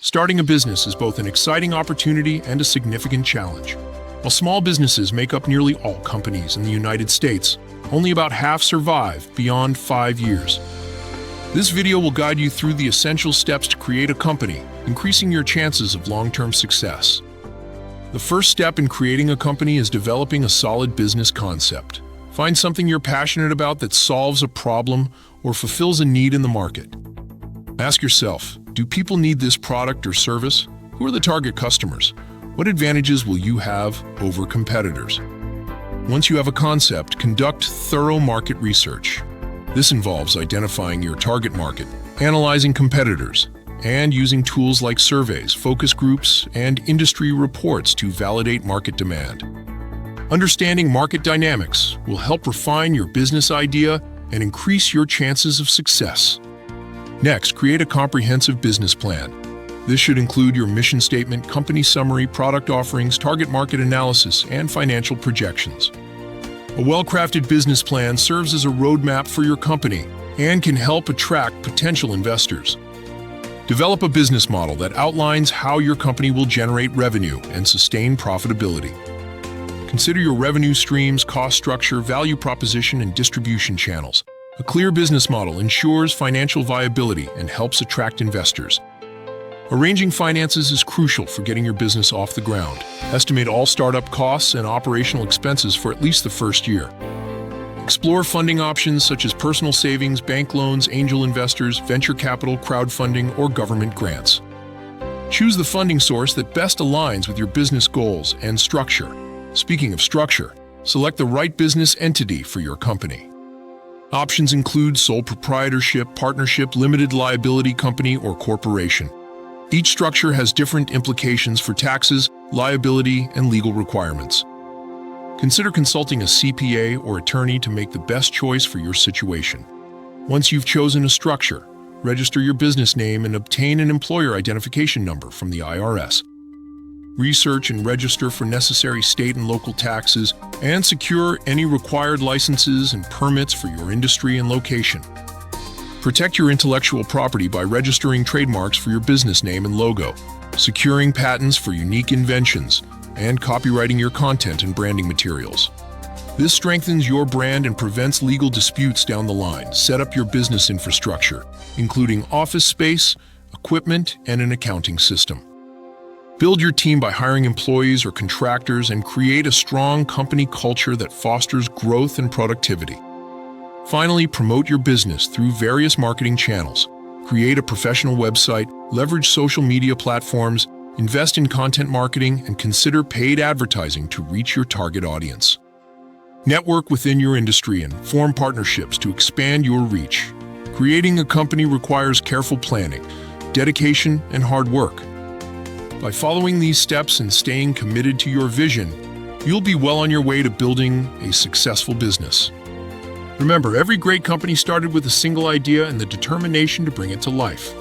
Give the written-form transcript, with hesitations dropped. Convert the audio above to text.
Starting a business is both an exciting opportunity and a significant challenge. While small businesses make up nearly all companies in the United States, only about half survive beyond 5 years. This video will guide you through the essential steps to create a company, increasing your chances of long-term success. The first step in creating a company is developing a solid business concept. Find something you're passionate about that solves a problem or fulfills a need in the market. Ask yourself, do people need this product or service? Who are the target customers? What advantages will you have over competitors? Once you have a concept, conduct thorough market research. This involves identifying your target market, analyzing competitors, and using tools like surveys, focus groups, and industry reports to validate market demand. Understanding market dynamics will help refine your business idea and increase your chances of success. Next, create a comprehensive business plan. This should include your mission statement, company summary, product offerings, target market analysis, and financial projections. A well-crafted business plan serves as a roadmap for your company and can help attract potential investors. Develop a business model that outlines how your company will generate revenue and sustain profitability. Consider your revenue streams, cost structure, value proposition, and distribution channels. A clear business model ensures financial viability and helps attract investors. Arranging finances is crucial for getting your business off the ground. Estimate all startup costs and operational expenses for at least the first year. Explore funding options such as personal savings, bank loans, angel investors, venture capital, crowdfunding, or government grants. Choose the funding source that best aligns with your business goals and structure. Speaking of structure, select the right business entity for your company. Options include sole proprietorship, partnership, limited liability company, or corporation. Each structure has different implications for taxes, liability, and legal requirements. Consider consulting a CPA or attorney to make the best choice for your situation. Once you've chosen a structure, register your business name and obtain an employer identification number from the IRS. Research and register for necessary state and local taxes, and secure any required licenses and permits for your industry and location. Protect your intellectual property by registering trademarks for your business name and logo, securing patents for unique inventions, and copywriting your content and branding materials. This strengthens your brand and prevents legal disputes down the line. Set up your business infrastructure, including office space, equipment, and an accounting system. Build your team by hiring employees or contractors and create a strong company culture that fosters growth and productivity. Finally, promote your business through various marketing channels. Create a professional website, leverage social media platforms, invest in content marketing, and consider paid advertising to reach your target audience. Network within your industry and form partnerships to expand your reach. Creating a company requires careful planning, dedication, and hard work. By following these steps and staying committed to your vision, you'll be well on your way to building a successful business. Remember, every great company started with a single idea and the determination to bring it to life.